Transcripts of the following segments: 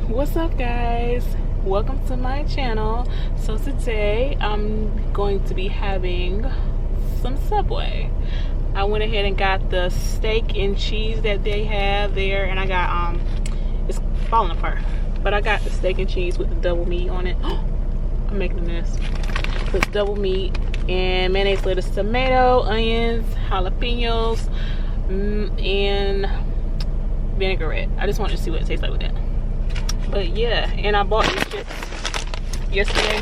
What's up, guys? Welcome to my channel. So today I'm going to be having some Subway. I went ahead and got the steak and cheese that they have there, and I got it's falling apart, but I got the steak and cheese with the double meat on it. I'm making a mess. With double meat and mayonnaise, lettuce, tomato, onions, jalapenos, and vinaigrette. I just wanted to see what it tastes like with that. But yeah, and I bought these chips yesterday.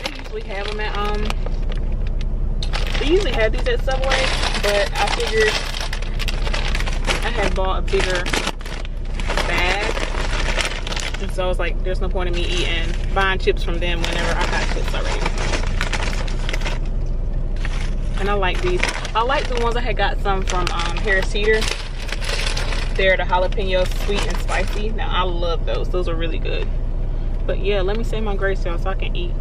They usually have them at they usually have these at Subway, but I figured I had bought a bigger bag, and so I was like, there's no point in me buying chips from them whenever I got chips already. And I like these. I like the ones I had got some from Harris Teeter. They're the jalapeno sweet and spicy. Now I love those. Those are really good. But yeah, let me say my grace, y'all, so I can eat.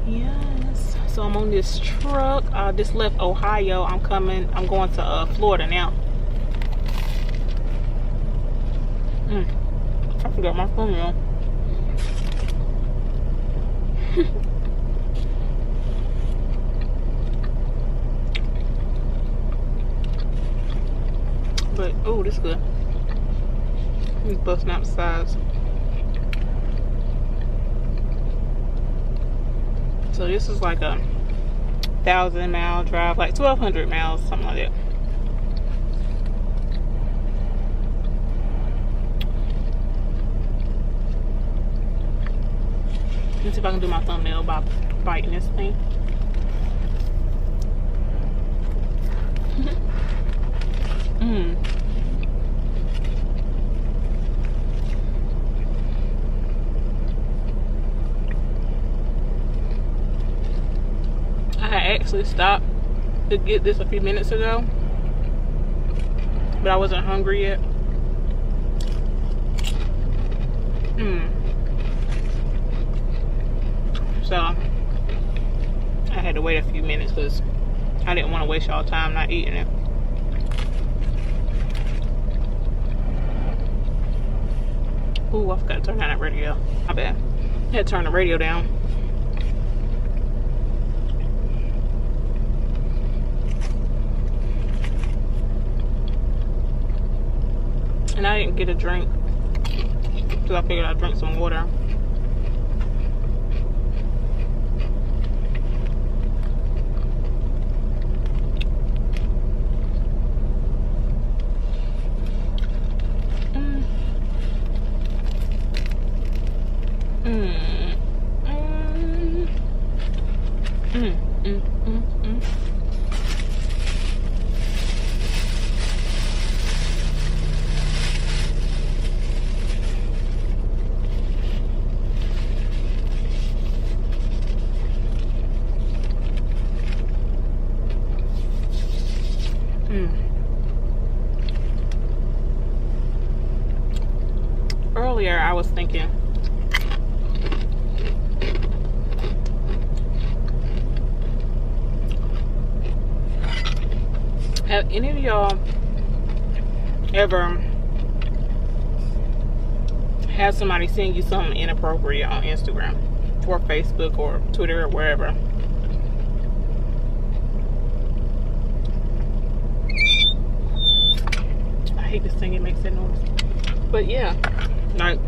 Yes. So I'm on this truck. I just left Ohio. I'm going to Florida now. I forgot my phone, y'all. But oh, this is good. He's busting out the sides. So this is like a 1,000-mile drive, like 1,200 miles, something like that. Let's see if I can do my thumbnail by biting this thing. I actually stopped to get this a few minutes ago, but I wasn't hungry yet. So I had to wait a few minutes because I didn't want to waste y'all time not eating it. Ooh, I forgot to turn down that radio. My bad. I had to turn the radio down. And I didn't get a drink, so I figured I'd drink some water. Earlier I was thinking have any of y'all ever had somebody send you something inappropriate on Instagram or Facebook or Twitter or wherever? I hate this thing, it makes that noise. But yeah, like,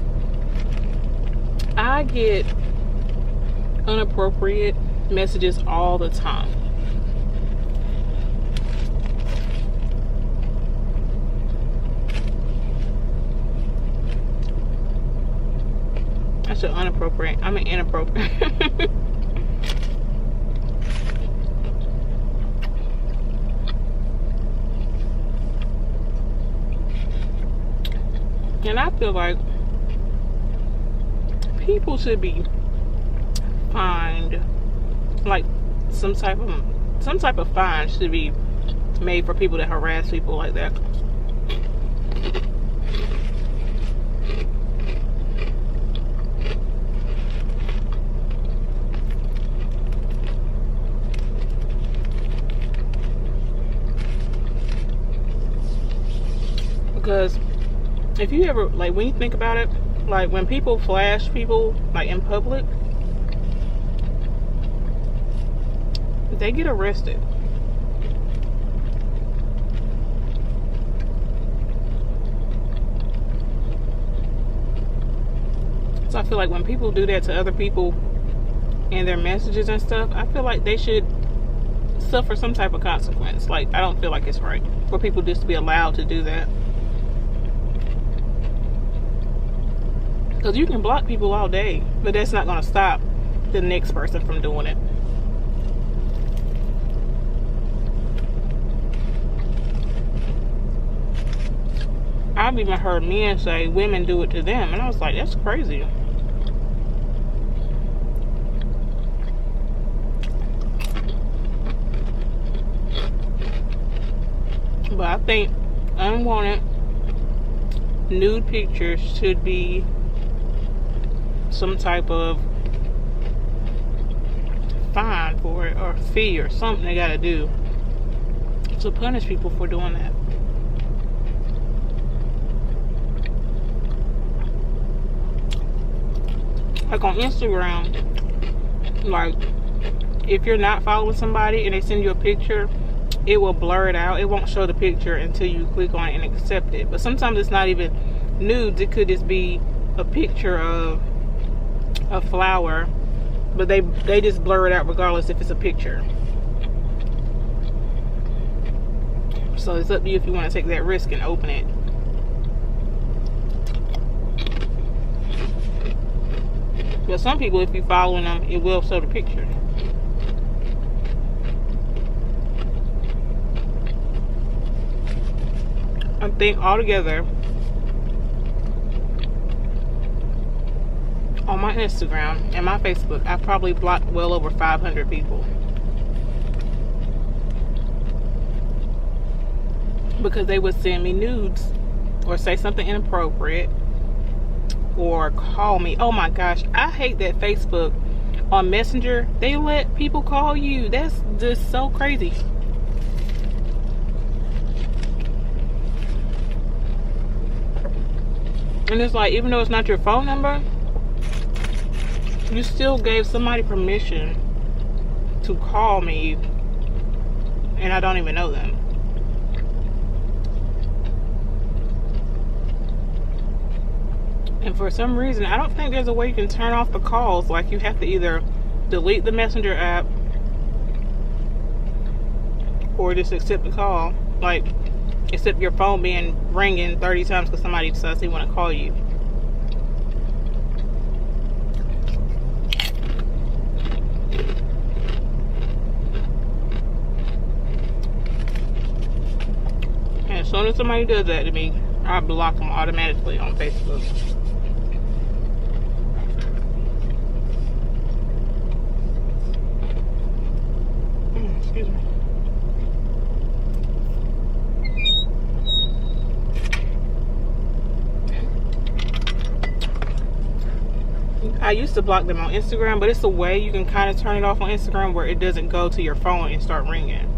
I get inappropriate messages all the time. I should inappropriate. I mean inappropriate. And I feel like people should be fined, like some type of fine should be made for people that harass people like that. Because if you ever, like, when you think about it, like when people flash people like in public, they get arrested. So I feel like when people do that to other people and their messages and stuff, I feel like they should suffer some type of consequence. Like, I don't feel like it's right for people just to be allowed to do that. Because you can block people all day, but that's not going to stop the next person from doing it. I've even heard men say women do it to them, and I was like, that's crazy. But I think unwanted nude pictures should be some type of fine for it, or fee, or something they gotta do to punish people for doing that. Like on Instagram, like if you're not following somebody and they send you a picture, it will blur it out. It won't show the picture until you click on it and accept it. But sometimes it's not even nudes. It could just be a picture of a flower, but they just blur it out regardless if it's a picture. So it's up to you if you want to take that risk and open it. But some people, if you're following them, it will show the picture. I think altogether on my Instagram and my Facebook, I probably blocked well over 500 people. Because they would send me nudes or say something inappropriate or call me. Oh my gosh, I hate that Facebook on Messenger, they let people call you. That's just so crazy. And it's like, even though it's not your phone number, you still gave somebody permission to call me and I don't even know them. And for some reason, I don't think there's a way you can turn off the calls. Like, you have to either delete the Messenger app or just accept the call. Like, accept your phone being ringing 30 times because somebody decides they want to call you. And as soon as somebody does that to me, I block them automatically on Facebook. Excuse me. I used to block them on Instagram, but it's a way you can kind of turn it off on Instagram where it doesn't go to your phone and start ringing.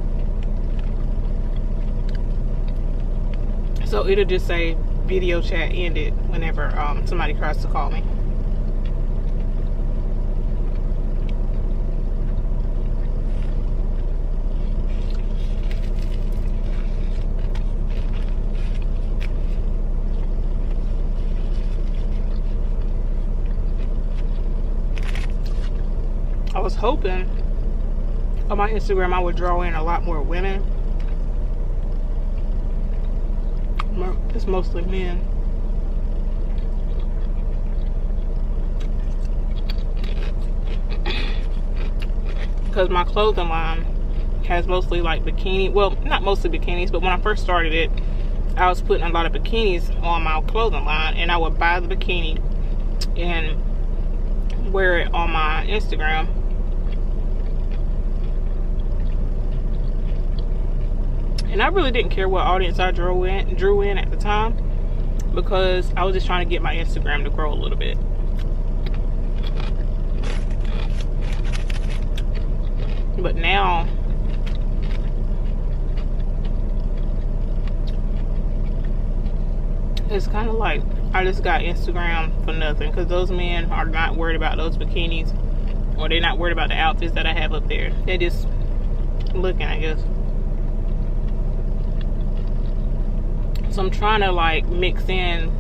So it'll just say video chat ended whenever somebody tries to call me. I was hoping on my Instagram I would draw in a lot more women. It's mostly men. Because my clothing line has mostly like bikini, well, not mostly bikinis, but when I first started it, I was putting a lot of bikinis on my clothing line, and I would buy the bikini and wear it on my Instagram. And I really didn't care what audience I drew in at the time, because I was just trying to get my Instagram to grow a little bit. But now, it's kind of like I just got Instagram for nothing, because those men are not worried about those bikinis, or they're not worried about the outfits that I have up there. They're just looking, I guess. So I'm trying to like mix in,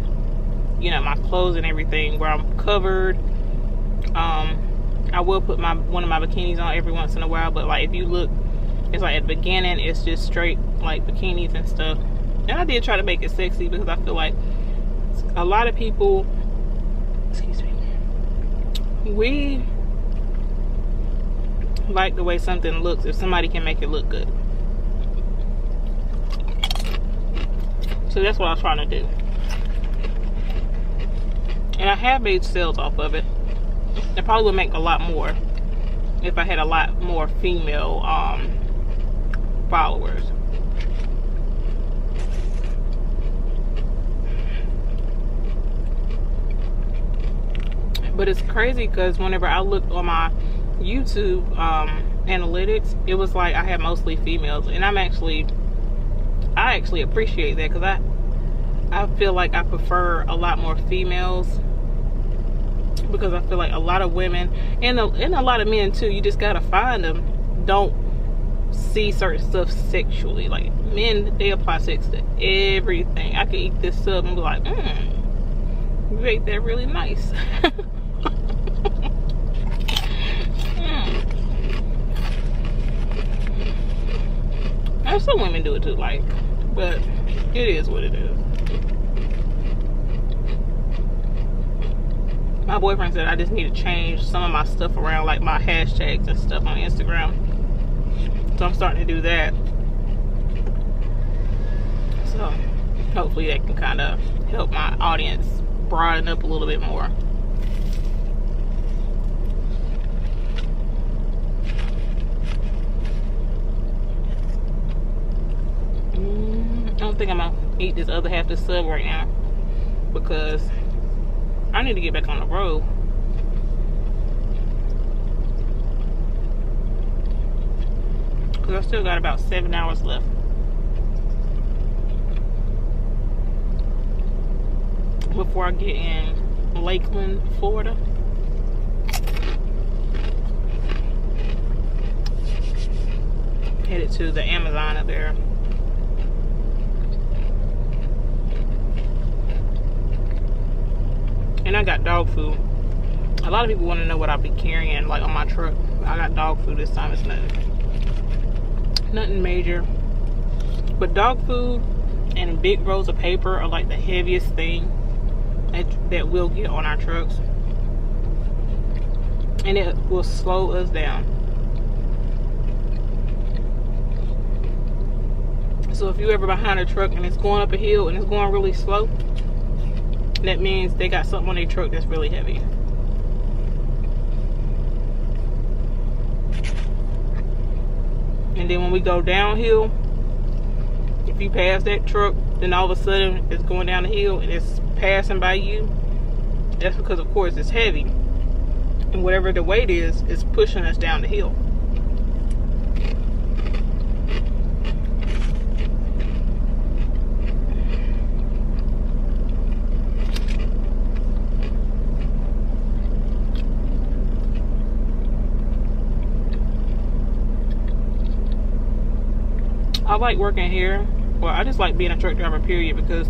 you know, my clothes and everything where I'm covered. I will put one of my bikinis on every once in a while, but like if you look, it's like at the beginning it's just straight like bikinis and stuff. And I did try to make it sexy, because I feel like a lot of people, excuse me, we like the way something looks if somebody can make it look good. So that's what I was trying to do. And I have made sales off of it. I probably would make a lot more if I had a lot more female followers. But it's crazy because whenever I looked on my YouTube analytics, it was like I had mostly females, and I actually appreciate that, because I feel like I prefer a lot more females, because I feel like a lot of women and a lot of men too, you just gotta find them, don't see certain stuff sexually. Like men, they apply sex to everything. I could eat this sub and be like, you ate that really nice. And some women do it too, like, but it is what it is. My boyfriend said I just need to change some of my stuff around, like my hashtags and stuff on Instagram. So I'm starting to do that. So hopefully that can kind of help my audience broaden up a little bit more. I don't think I'm gonna eat this other half of the sub right now, because I need to get back on the road. Because I still got about 7 hours left. Before I get in Lakeland, Florida. Headed to the Amazon up there. And I got dog food. A lot of people want to know what I'll be carrying, like on my truck. I got dog food this time. It's nothing major. But dog food and big rolls of paper are like the heaviest thing that we'll get on our trucks. And it will slow us down. So if you're ever behind a truck and it's going up a hill and it's going really slow, that means they got something on their truck that's really heavy. And then when we go downhill, if you pass that truck, then all of a sudden it's going down the hill and it's passing by you. That's because, of course, it's heavy. And whatever the weight is, it's pushing us down the hill. I like working here. Well, I just like being a truck driver, period, because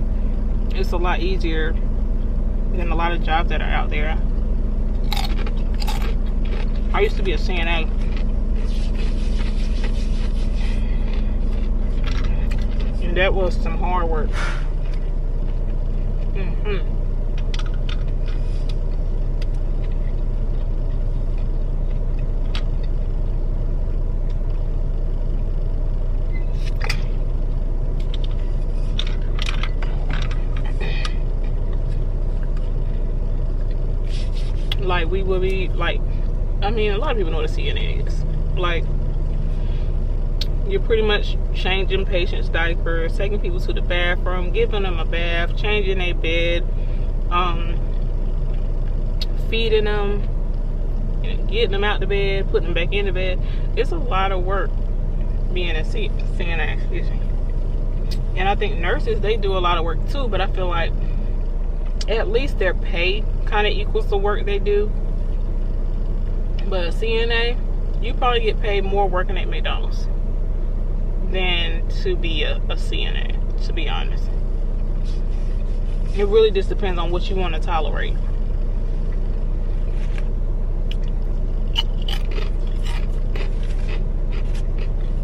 it's a lot easier than a lot of jobs that are out there. I used to be a CNA. And that was some hard work. Like, we will be like, I mean, a lot of people know what a CNA is. Like, you're pretty much changing patients' diapers, taking people to the bathroom, giving them a bath, changing their bed, feeding them, getting them out the bed, putting them back in the bed. It's a lot of work being a CNA, excuse me. And I think nurses, they do a lot of work too, but I feel like at least their pay kind of equals the work they do. But a CNA, you probably get paid more working at McDonald's than to be a CNA, to be honest. It really just depends on what you want to tolerate.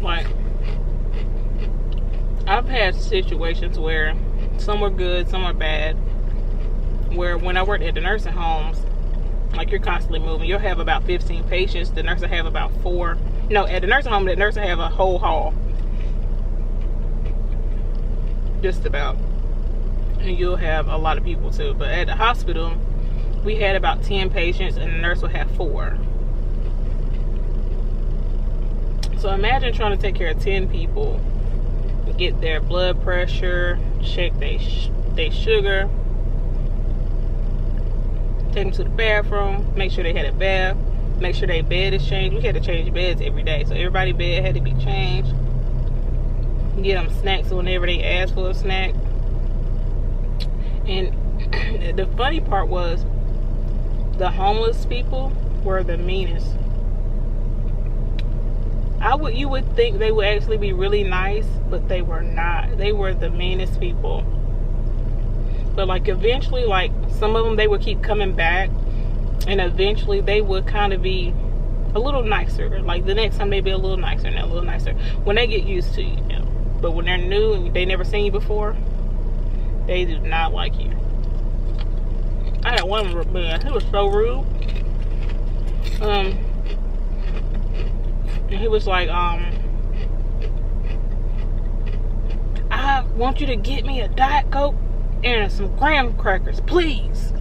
Like, I've had situations where some were good, some were bad. Where when I worked at the nursing homes, like, you're constantly moving. You'll have about 15 patients. The nurse will have about 4. No, at the nursing home, the nurse will have a whole hall. Just about. And you'll have a lot of people too. But at the hospital, we had about 10 patients and the nurse will have 4. So imagine trying to take care of 10 people, get their blood pressure, check their sugar, take them to the bathroom, make sure they had a bath, make sure their bed is changed. We had to change beds every day, so everybody's bed had to be changed. Get them snacks whenever they ask for a snack. And the funny part was, the homeless people were the meanest. You would think they would actually be really nice, but they were not. They were the meanest people. But like, eventually, like, some of them, they would keep coming back, and eventually they would kind of be a little nicer. Like, the next time they'd be a little nicer and a little nicer when they get used to you, you know. But when they're new and they never seen you before, they do not like you. I had one man, he was so rude. And he was like, I want you to get me a Diet Coke and some graham crackers, please.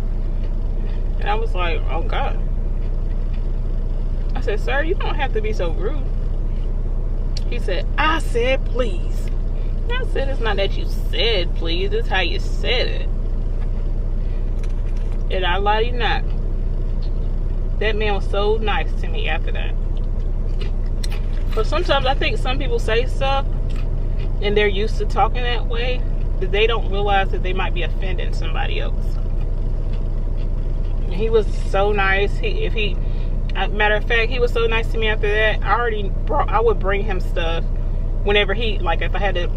And I was like, oh God. I said, sir, you don't have to be so rude. He said, I said please. And I said, it's not that you said please, it's how you said it. And I lie to you not, that man was so nice to me after that. But sometimes I think some people say stuff and they're used to talking that way, that they don't realize that they might be offending somebody else. And he was so nice. Matter of fact, he was so nice to me after that. I would bring him stuff whenever like, if I had to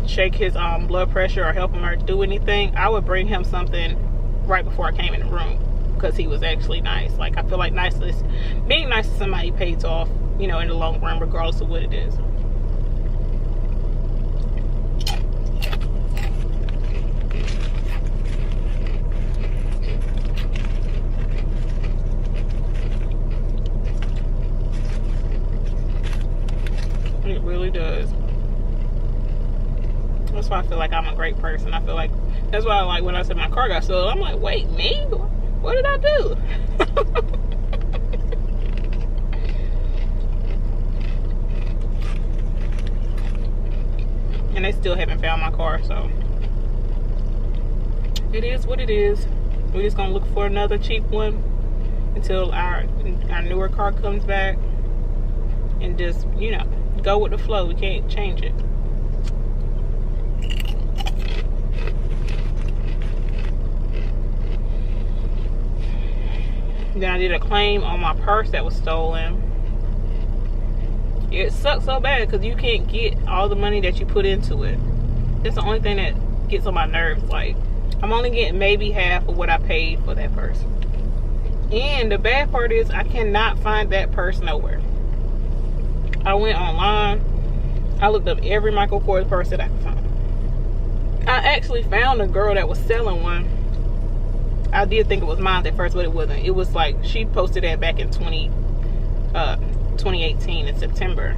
shake his blood pressure or help him or do anything, I would bring him something right before I came in the room, because he was actually nice. Like, I feel like being nice to somebody pays off, you know, in the long run, regardless of what it is. It really does. That's why I feel like I'm a great person. I feel like, that's why, like, when I said my car got stolen, I'm like, wait, me? What did I do? And they still haven't found my car, so it is what it is. We're just gonna look for another cheap one until our newer car comes back, and just, you know, go with the flow. We can't change it. Then I did a claim on my purse that was stolen. It sucks so bad because you can't get all the money that you put into it. That's the only thing that gets on my nerves. Like, I'm only getting maybe half of what I paid for that purse. And the bad part is, I cannot find that purse nowhere. I went online. I looked up every Michael Kors purse that I could find. I actually found a girl that was selling one. I did think it was mine at first, but it wasn't. It was like, she posted that back in 2018 in September.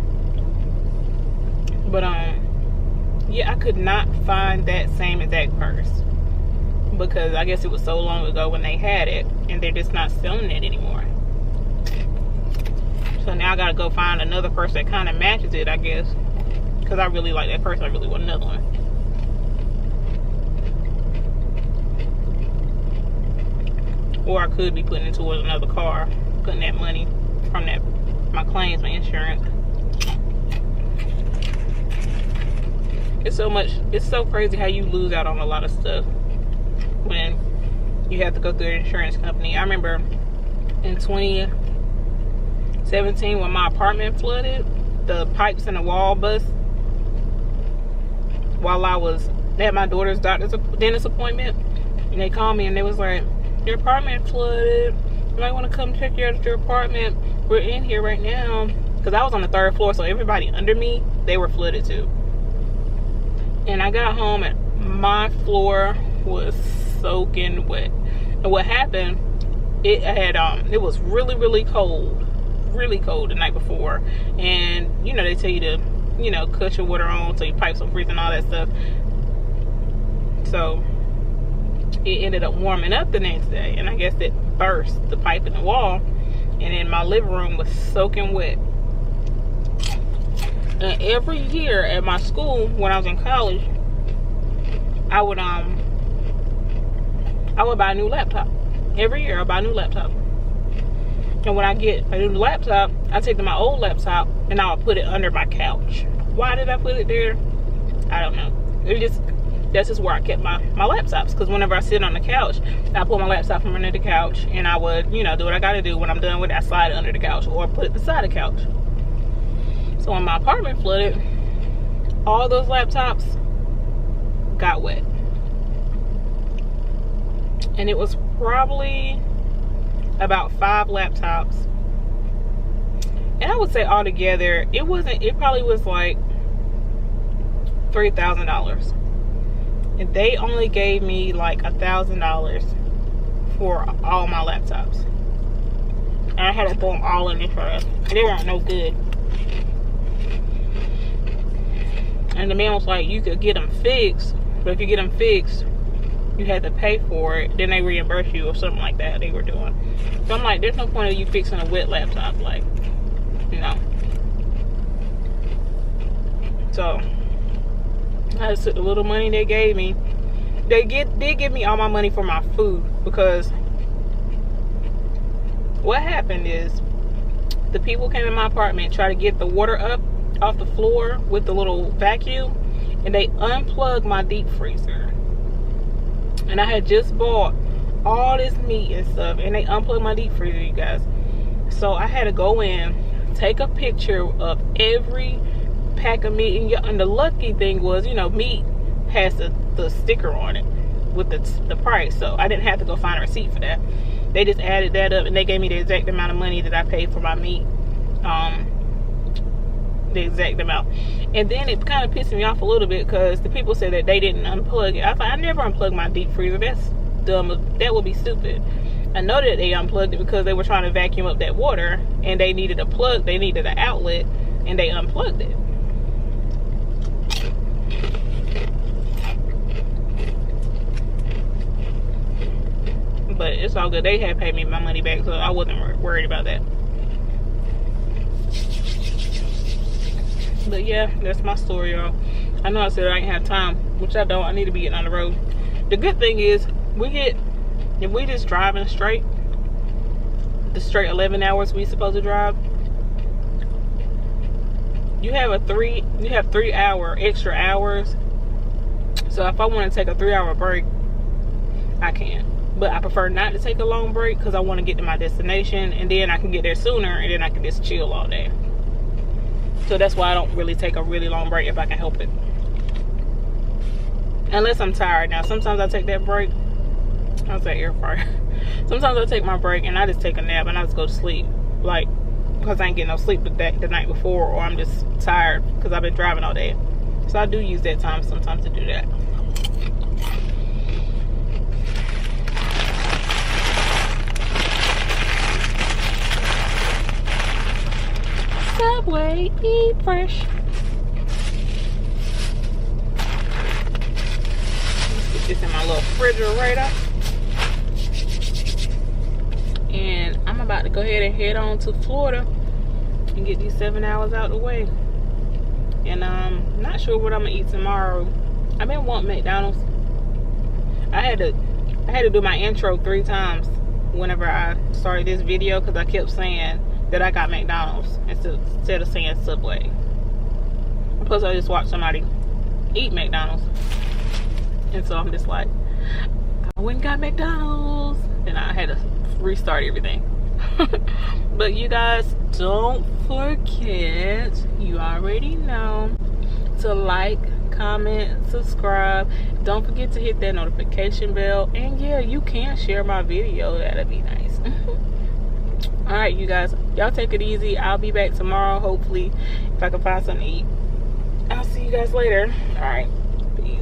But yeah, I could not find that same exact purse, because I guess it was so long ago when they had it, and they're just not selling it anymore. So now I gotta go find another purse that kind of matches it, I guess, because I really like that purse. I really want another one. Or I could be putting it towards another car, putting that money from my claims, my insurance. It's so crazy how you lose out on a lot of stuff when you have to go through an insurance company. I remember in 2017 when my apartment flooded, the pipes in the wall bust while I was at my daughter's dentist appointment, and they called me and they was like, your apartment flooded, you might want to come check out your apartment, we're in here right now. Because I was on the 3rd floor, so everybody under me, they were flooded too. And I got home and my floor was soaking wet. And what happened, it was really cold the night before. And you know, they tell you to, you know, cut your water on so your pipes don't freeze and all that stuff. So it ended up warming up the next day, and I guess it burst the pipe in the wall, and then my living room was soaking wet. And every year at my school when I was in college, I would buy a new laptop. Every year I buy a new laptop. And when I get a new laptop, I take my old laptop and I would put it under my couch. Why did I put it there? I don't know. That's just where I kept my laptops. Because whenever I sit on the couch, I pull my laptop from under the couch, and I would, you know, do what I gotta do. When I'm done with it, I slide it under the couch or put it beside the couch. So when my apartment flooded, all those laptops got wet. And it was probably about 5 laptops. And I would say altogether, it probably was like $3,000. And they only gave me like $1,000 for all my laptops. And I had to throw them all in the trash. They weren't no good. And the man was like, you could get them fixed, but if you get them fixed, you had to pay for it. Then they reimburse you or something like that they were doing. So I'm like, there's no point of you fixing a wet laptop. Like, you know. So I just took the little money they gave me. They did give me all my money for my food, because what happened is the people came in my apartment, tried to get the water up off the floor with the little vacuum, and they unplugged my deep freezer. And I had just bought all this meat and stuff, and they unplugged my deep freezer, you guys. So I had to go in, take a picture of every pack of meat, and the lucky thing was, you know, meat has the sticker on it with the price, so I didn't have to go find a receipt for that. They just added that up, and they gave me the exact amount of money that I paid for my meat, the exact amount. And then it kind of pissed me off a little bit, because the people said that they didn't unplug it. I was like, I never unplugged my deep freezer. That's dumb. That would be stupid. I know that they unplugged it because they were trying to vacuum up that water, and they needed a plug, they needed an outlet, and they unplugged it. But it's all good. They had paid me my money back, so I wasn't worried about that. But yeah, that's my story, y'all. I know I said I ain't have time, which I don't. I need to be getting on the road. The good thing is, if we just driving straight, the straight 11 hours we supposed to drive, you have 3 extra hours. So if I want to take a 3-hour break, I can. But I prefer not to take a long break, because I want to get to my destination, and then I can get there sooner, and then I can just chill all day. So that's why I don't really take a really long break if I can help it. Unless I'm tired. Now, sometimes I take that break. I was at air fryer. Sometimes I take my break and I just take a nap and I just go to sleep. Like, because I ain't getting no sleep the night before, or I'm just tired because I've been driving all day. So I do use that time sometimes to do that. Subway, eat fresh. Let's get this in my little refrigerator. And I'm about to go ahead and head on to Florida and get these 7 hours out of the way. And I'm not sure what I'm gonna eat tomorrow. I've been wanting McDonald's. I had to do my intro 3 times whenever I started this video, because I kept saying that I got McDonald's instead of saying Subway. Plus, I just watched somebody eat McDonald's, and so I'm just like, I went and got McDonald's. Then I had to restart everything. But you guys, don't forget, you already know, to like, comment, subscribe. Don't forget to hit that notification bell. And yeah, you can share my video. That'd be nice. All right, you guys, y'all take it easy. I'll be back tomorrow, hopefully, if I can find something to eat. I'll see you guys later. All right.